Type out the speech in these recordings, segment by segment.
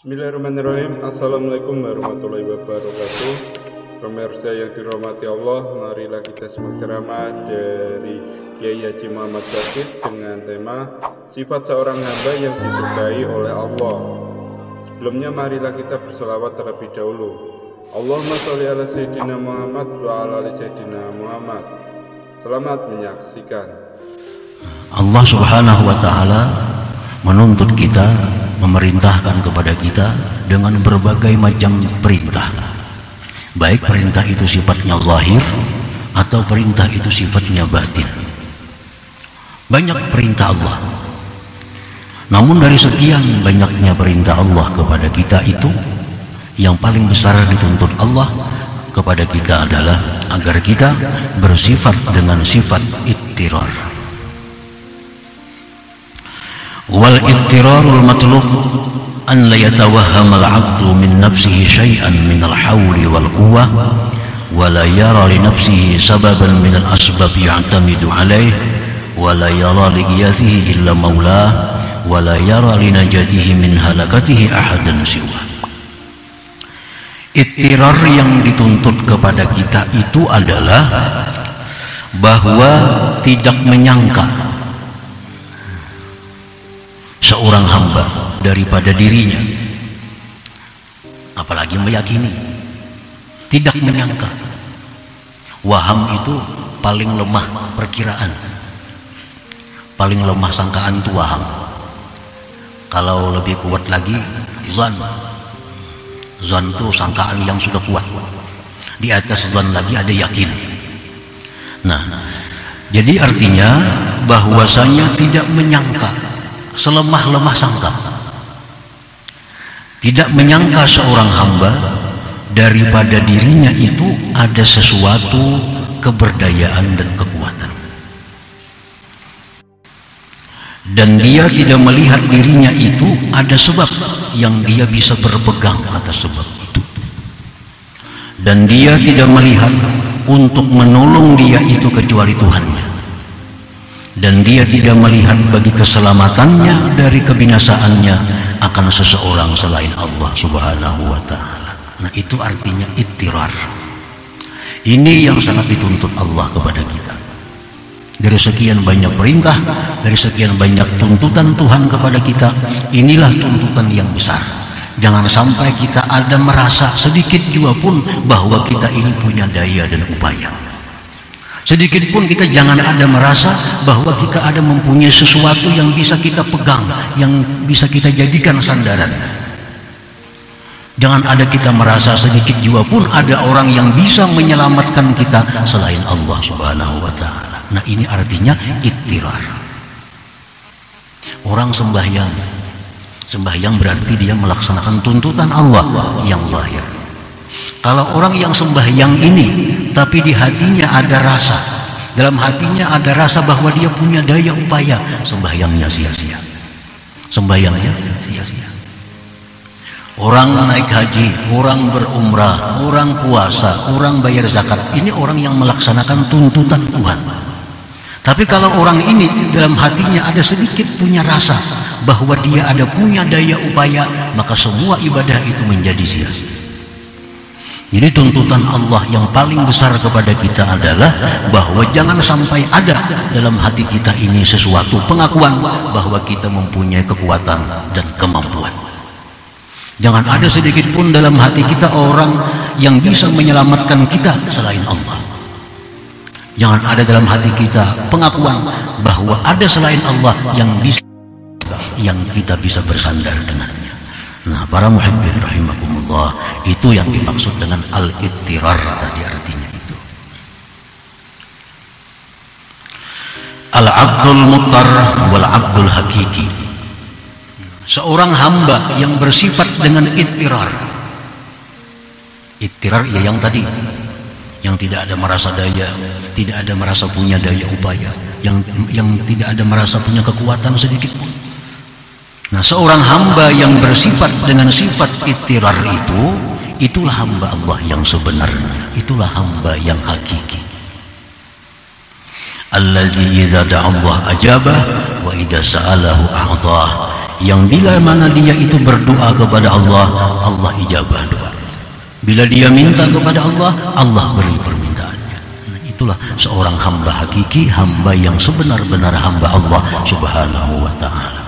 Bismillahirrahmanirrahim. Assalamualaikum warahmatullahi wabarakatuh. Pemirsa yang dirahmati Allah, marilah kita simak ceramah dari Kiai Haji Muhammad Bashir dengan tema sifat seorang hamba yang disukai oleh Allah. Sebelumnya marilah kita berselawat terlebih dahulu. Allahumma sholli ala Sayyidina Muhammad wa ala ali Sayyidina Muhammad. Selamat menyaksikan. Allah Subhanahu wa ta'ala menuntut kita, memerintahkan kepada kita dengan berbagai macam perintah, baik perintah itu sifatnya zahir atau perintah itu sifatnya batin. Banyak perintah Allah, namun dari sekian banyaknya perintah Allah kepada kita itu, yang paling besar dituntut Allah kepada kita adalah agar kita bersifat dengan sifat ittirar. Wal ittirarul matlub an la yatawahham al-'abdu min nafsihi syai'an min al-hawli wal quwwah wa la yara li nafsihi sababan min al-asbab ya'tamidu 'alayhi wa la yara li ghiyathihi illa maulah wa la yara li najatihi min halakatihi ahadan siwa. Ittirar yang dituntut kepada kita itu adalah bahwa tidak menyangka seorang hamba daripada dirinya, apalagi meyakini, tidak menyangka. Waham itu paling lemah perkiraan, paling lemah sangkaan itu waham. Kalau lebih kuat lagi zan itu sangkaan yang sudah kuat. Di atas zan lagi ada yakin. Nah, jadi artinya bahwasanya tidak menyangka, selemah-lemah sangka, tidak menyangka seorang hamba daripada dirinya itu ada sesuatu keberdayaan dan kekuatan, dan dia tidak melihat dirinya itu ada sebab yang dia bisa berpegang atas sebab itu, dan dia tidak melihat untuk menolong dia itu kecuali Tuhannya, dan dia tidak melihat bagi keselamatannya dari kebinasaannya akan seseorang selain Allah Subhanahu wa ta'ala. Nah, itu artinya ittirar. Ini yang sangat dituntut Allah kepada kita. Dari sekian banyak perintah, dari sekian banyak tuntutan Tuhan kepada kita, inilah tuntutan yang besar. Jangan sampai kita ada merasa sedikit juga pun bahwa kita ini punya daya dan upaya. Sedikit pun kita jangan ada merasa bahwa kita ada mempunyai sesuatu yang bisa kita pegang, yang bisa kita jadikan sandaran. Jangan ada kita merasa sedikit juga pun ada orang yang bisa menyelamatkan kita selain Allah Subhanahu wa ta'ala. Nah, ini artinya ittirar. Orang sembahyang berarti dia melaksanakan tuntutan Allah yang zahir. Kalau orang yang sembahyang ini tapi di hatinya ada rasa, dalam hatinya ada rasa bahwa dia punya daya upaya, sembahyangnya sia-sia. Sembahyangnya sia-sia. Orang naik haji, orang berumrah, orang puasa, orang bayar zakat, ini orang yang melaksanakan tuntutan Tuhan. Tapi kalau orang ini dalam hatinya ada sedikit punya rasa bahwa dia ada punya daya upaya, maka semua ibadah itu menjadi sia-sia. Jadi tuntutan Allah yang paling besar kepada kita adalah bahwa jangan sampai ada dalam hati kita ini sesuatu pengakuan bahwa kita mempunyai kekuatan dan kemampuan. Jangan ada sedikit pun dalam hati kita orang yang bisa menyelamatkan kita selain Allah. Jangan ada dalam hati kita pengakuan bahwa ada selain Allah yang kita bisa bersandar dengannya. Nah, para muhibbin rahimakumullah, itu yang dimaksud dengan al-ittirar tadi, artinya itu. Al-abdul muttar wal abdul hakiki. Seorang hamba yang bersifat dengan ittirar. Ittirar ya yang tadi, yang tidak ada merasa daya, tidak ada merasa punya daya upaya, yang tidak ada merasa punya kekuatan sedikit pun. Nah, seorang hamba yang bersifat dengan sifat ittirar itu, itulah hamba Allah yang sebenarnya, itulah hamba yang hakiki. Alladzi idza da'a Allah ajabah wa idza sa'alahu a'tah. yang bila mana dia itu berdoa kepada Allah, Allah ijabah doa. Bila dia minta kepada Allah, Allah beri permintaannya. Nah, itulah seorang hamba hakiki, hamba yang sebenar-benar hamba Allah Subhanahu wa ta'ala.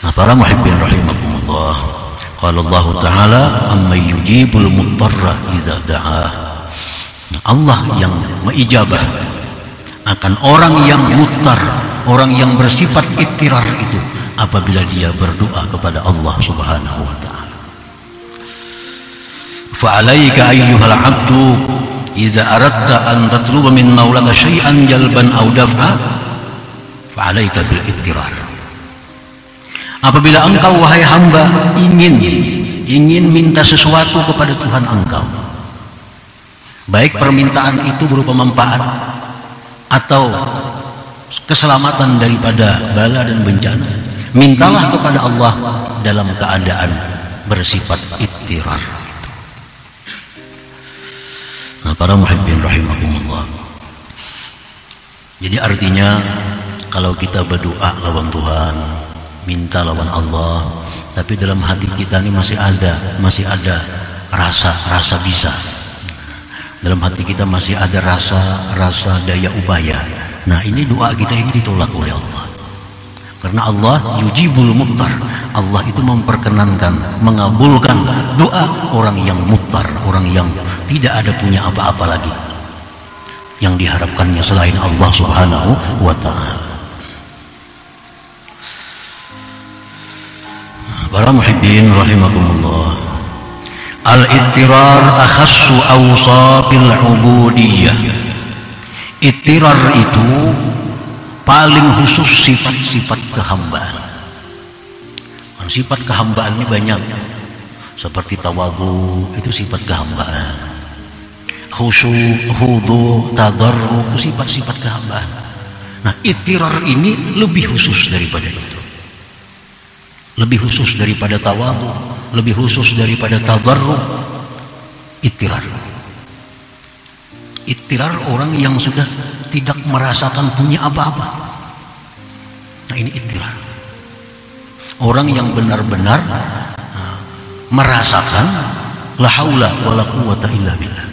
Nah, para muhibbin rahimakumullah, qala Allah ta'ala amman yujibul muttarra idza da'ah. Nah, Allah yang mengijabah akan orang yang muttar, orang yang bersifat ittirar itu apabila dia berdoa kepada Allah Subhanahu wa ta'ala. Fa'alaika ayyuhal 'abdu idza aradta an tatluba min maulaka syai'an jalban aw daf'a fa'alaika bil ittirar. Apabila engkau wahai hamba ingin minta sesuatu kepada Tuhan engkau, baik permintaan itu berupa manfaat atau keselamatan daripada bala dan bencana, mintalah kepada Allah dalam keadaan bersifat ittirar. Nah, para muhibbin rahimakumullah, jadi artinya kalau kita berdoa lawan Tuhan, minta lawan Allah, tapi dalam hati kita ini masih ada rasa bisa. Dalam hati kita masih ada rasa daya upaya. Nah, ini doa kita ini ditolak oleh Allah. Karena Allah yujibul muttar, Allah itu memperkenankan, mengabulkan doa orang yang muttar, orang yang tidak ada punya apa-apa lagi yang diharapkannya selain Allah Subhanahu wa ta'ala. Para muhibbin rahimakumullah, al-ittirar akhassu awsafil ubudiyah. Ittirar itu paling khusus sifat-sifat kehambaan. Sifat kehambaan ini banyak, seperti tawadhu itu sifat kehambaan, khusyuk, khudu, tadarruk itu sifat-sifat kehambaan. Nah, ittirar ini lebih khusus daripada itu, lebih khusus daripada tawadhu, lebih khusus daripada tadarruk. Ittirar orang yang sudah tidak merasakan punya apa-apa. Nah, ini ittirar. Orang yang benar-benar merasakan la haula wala quwata illa billah.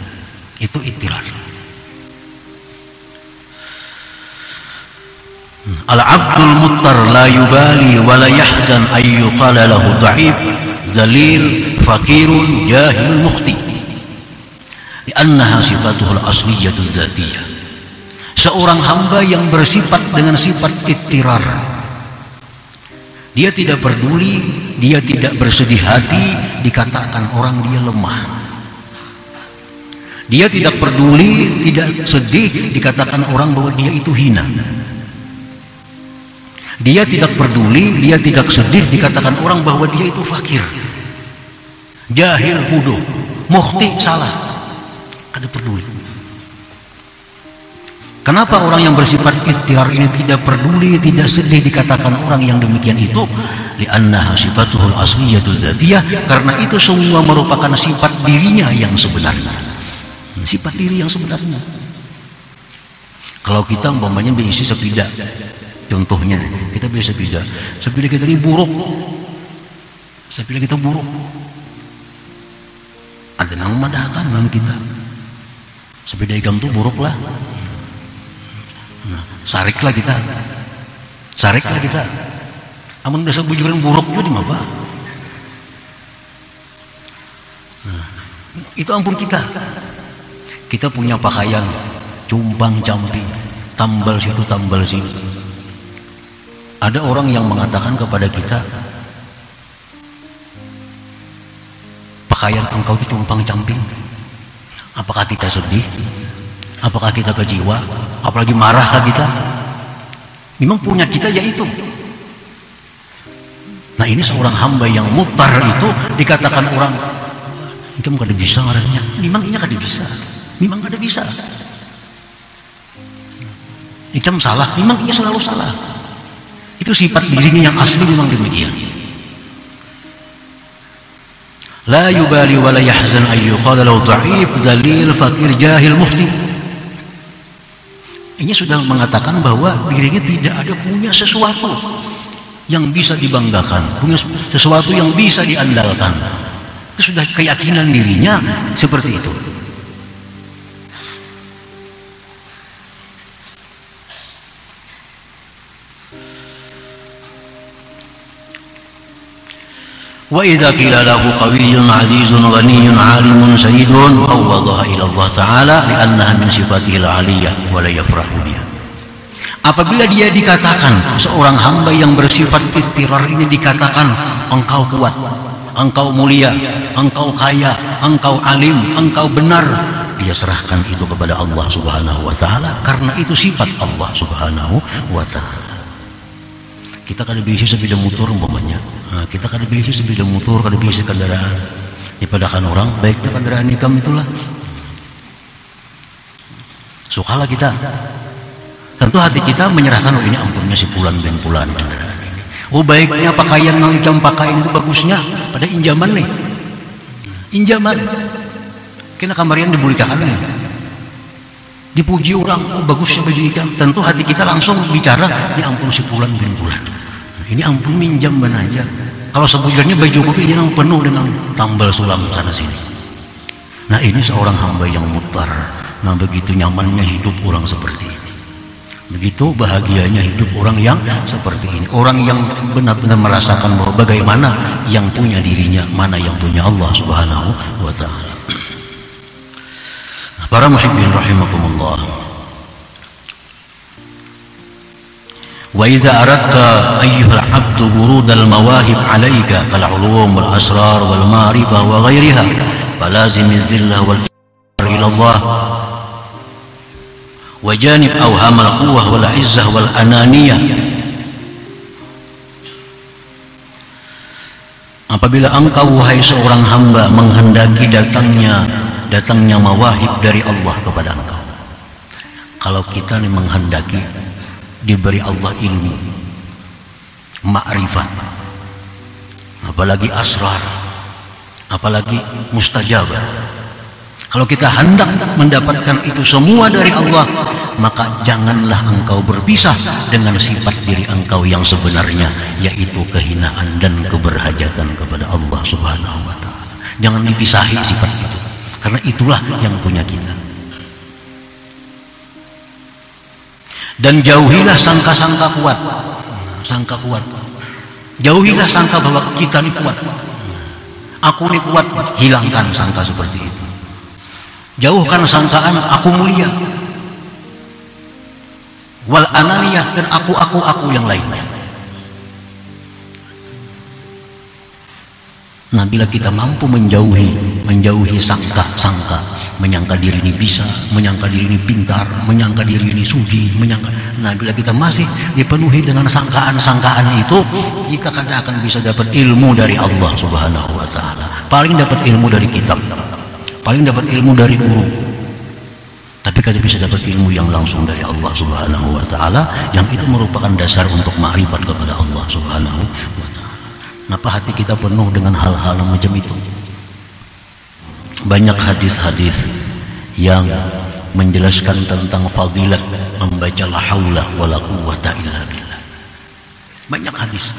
Itu ittirar. Al-'abdul muttar la yubali wa la yahzan ay yuqala lahu dha'if, zalil, fakirun, jahil, mukhti. Li'annaha sifatuhul asliyatu dzatiyah. Seorang hamba yang bersifat dengan sifat ittirar, dia tidak peduli, dia tidak bersedih hati dikatakan orang dia lemah. Dia tidak peduli, tidak sedih dikatakan orang bahwa dia itu hina. Dia tidak peduli, dia tidak sedih dikatakan orang bahwa dia itu fakir, jahil, bodoh, mukhti, salah. Kada peduli. Kenapa orang yang bersifat ittirar ini tidak peduli, tidak sedih dikatakan orang yang demikian itu? Li'annaha sifatuhul asliyatu dzatiyah, karena itu semua merupakan sifat dirinya yang sebenarnya. Sifat diri yang sebenarnya. Kalau kita umpamanya berisi sepeda, contohnya kita biasa sepeda kita ini buruk, sepeda kita buruk, ada nang madahkan dalam kita sepeda ikam itu buruk lah. Nah, sariklah kita. Amun dasar bujuran buruk juga di apa? Nah, itu ampun kita. Kita punya pakaian cumbang camping, tambal situ tambal sini. Ada orang yang mengatakan kepada kita, pakaian engkau itu cumbang camping. Apakah kita sedih? Apakah kita kecewa? Apalagi marahkah kita? Memang punya kita yaitu. Nah, ini seorang hamba yang mutar itu dikatakan orang, kamu kada bisa ngarahnya. Memang ini kada bisa. Memang kada bisa. Ikam salah. Memang ia selalu salah. Itu sifat dirinya yang asli memang demikian. La yubali wa la yahzan ay yuqala lahu dha'if, zalil, fakir, jahil, mukhti. Ini sudah mengatakan bahwa dirinya tidak ada punya sesuatu. yang bisa dibanggakan, punya sesuatu yang bisa diandalkan. Itu sudah keyakinan dirinya seperti itu. Wa idza qila lahu qawiyyun 'azizun ghaniyyun 'alimun sayyidun fawwadhaha ila Allah Ta'ala li'annaha min sifatihil 'aliyyah wa la yafrahu biha. Apabila dia dikatakan seorang hamba yang bersifat ittirar ini dikatakan engkau kuat, engkau mulia, engkau kaya, engkau alim, engkau benar, dia serahkan itu kepada Allah Subhanahu wa Ta'ala karena itu sifat Allah Subhanahu wa Ta'ala. Kita kada bisa sepeda motor umpamanya, kita kada bisa sepeda motor, kada bisa kendaraan. Dipadakan orang baiknya kendaraan nikam itulah. Sukalah kita. Tentu hati kita menyerahkan, oh ini ampunnya si Pulan bin Pulan kendaraan ini. Oh baiknya pakaian yang ikam pakaian itu bagusnya, pada injaman nih. Injaman. Kena kamarian dibulikakan nih. Dipuji orang, oh bagusnya baju ikam. Tentu hati kita langsung bicara, ini ampun si Pulan bin Pulan. Ini ampun minjam aja. Kalau sebujurnya baju kopi yang penuh dengan tambal sulam sana sini. Nah ini seorang hamba yang mutar. Nah begitu nyamannya hidup orang seperti ini. Begitu bahagianya hidup orang yang seperti ini. Orang yang benar-benar merasakan bahwa bagaimana yang punya dirinya, mana yang punya Allah Subhanahu wa Ta'ala. Para muhibbin rahimakumullah. Wa idza aradta ayyuhal 'abdu burudal mawahib 'alaika kal 'ulum wal asrar wal ma'rifah wa ghairiha falazim az-zillah wal iqrar ila Allah wa janib awhamal quwwah wal 'izzah wal ananiyah. Apabila engkau wahai seorang hamba menghendaki datangnya mawahib dari Allah kepada engkau, kalau kita nih menghendaki diberi Allah ilmu, ma'rifat, apalagi asrar, apalagi mustajabah. Kalau kita hendak mendapatkan itu semua dari Allah, maka janganlah engkau berpisah dengan sifat diri engkau yang sebenarnya, yaitu kehinaan dan keberhajatan kepada Allah Subhanahu wa Ta'ala. Jangan dipisahi sifat itu, karena itulah yang punya kita. Dan jauhilah sangka-sangka kuat. Sangka kuat. Jauhilah sangka bahwa kita ini kuat. Aku ini kuat. Hilangkan sangka seperti itu. Jauhkan sangkaan aku mulia. Wal ananiyah, dan aku yang lainnya. Nah bila kita mampu menjauhi sangka-sangka, menyangka diri ini bisa, menyangka diri ini pintar, menyangka diri ini suci, nah bila kita masih dipenuhi dengan sangkaan-sangkaan itu, kita kadang akan bisa dapat ilmu dari Allah Subhanahu wa Ta'ala. Paling dapat ilmu dari kitab, paling dapat ilmu dari guru, tapi kadang bisa dapat ilmu yang langsung dari Allah Subhanahu wa Ta'ala, yang itu merupakan dasar untuk ma'rifat kepada Allah Subhanahu wa Ta'ala. Kenapa hati kita penuh dengan hal-hal macam itu? Banyak hadis-hadis yang menjelaskan tentang fadilat membaca la haula wala quwwata illa billah. Banyak hadis.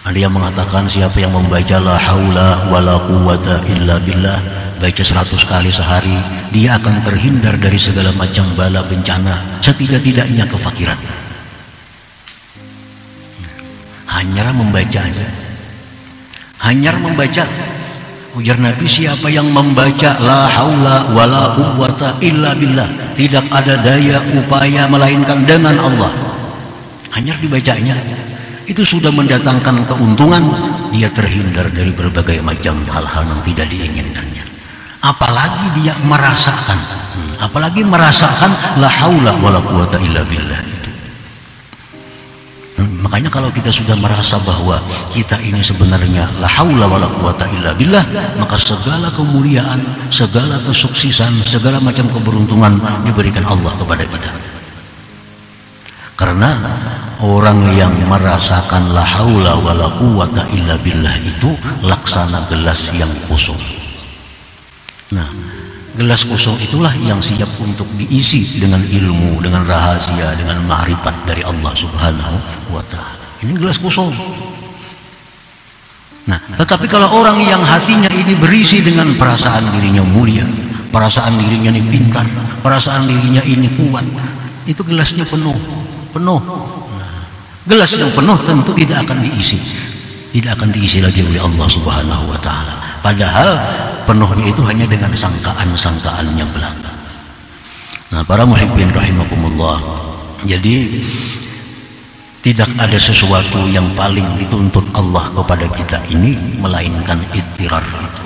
Ada yang mengatakan siapa yang membaca la haula wala quwwata illa billah baca 100 kali sehari, dia akan terhindar dari segala macam bala bencana, setidak-tidaknya kefakiran. Hanya membacanya. Hanyar membaca. Ujar Nabi, siapa yang membaca la haula wala quwwata illa billah, tidak ada daya upaya melainkan dengan Allah, hanyar dibacanya, itu sudah mendatangkan keuntungan. Dia terhindar dari berbagai macam hal-hal yang tidak diinginkannya. Apalagi dia merasakan la haula wala quwwata illa billah. Makanya kalau kita sudah merasa bahwa kita ini sebenarnya la haula wala quwwata illa billah, maka segala kemuliaan, segala kesuksesan, segala macam keberuntungan diberikan Allah kepada kita. Karena orang yang merasakan la haula wala quwwata illa billah itu laksana gelas yang kosong. Nah, gelas kosong itulah yang siap untuk diisi dengan ilmu, dengan rahasia, dengan ma'rifat dari Allah Subhanahu wa Ta'ala. Ini gelas kosong. Nah, tetapi kalau orang yang hatinya ini berisi dengan perasaan dirinya mulia, perasaan dirinya ini pintar, perasaan dirinya ini kuat, itu gelasnya penuh. Nah, gelas yang penuh tentu tidak akan diisi lagi oleh Allah Subhanahu wa taala. Padahal penuhnya itu hanya dengan sangkaan-sangkaannya belaka. Nah, para muhibbin rahimakumullah. Jadi tidak ada sesuatu yang paling dituntut Allah kepada kita ini melainkan ittirar itu.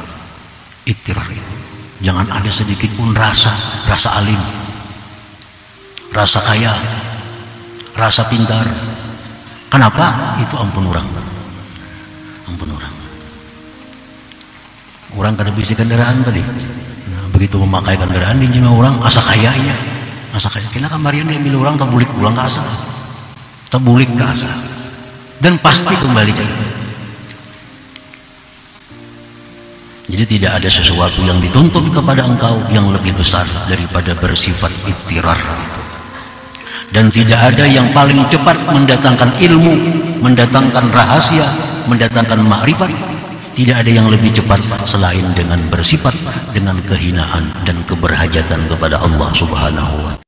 Ittirar itu. Jangan ada sedikit pun rasa alim, rasa kaya, rasa pintar. Kenapa? Itu ampun orang. Orang kada bisi kendaraan tadi. Nah, begitu memakai kendaraan di jema orang asa kayanya. Asa kaya. Kena kamarian dia milih orang kabulik pulang ke asa. Terbulik ke asa dan pasti kembali ke itu. Jadi tidak ada sesuatu yang dituntut kepada engkau yang lebih besar daripada bersifat ittirar itu. Dan tidak ada yang paling cepat mendatangkan ilmu, mendatangkan rahasia, mendatangkan ma'rifat. Tidak ada yang lebih cepat selain dengan bersifat dengan kehinaan dan keberhajatan kepada Allah Subhanahu wa ta'ala.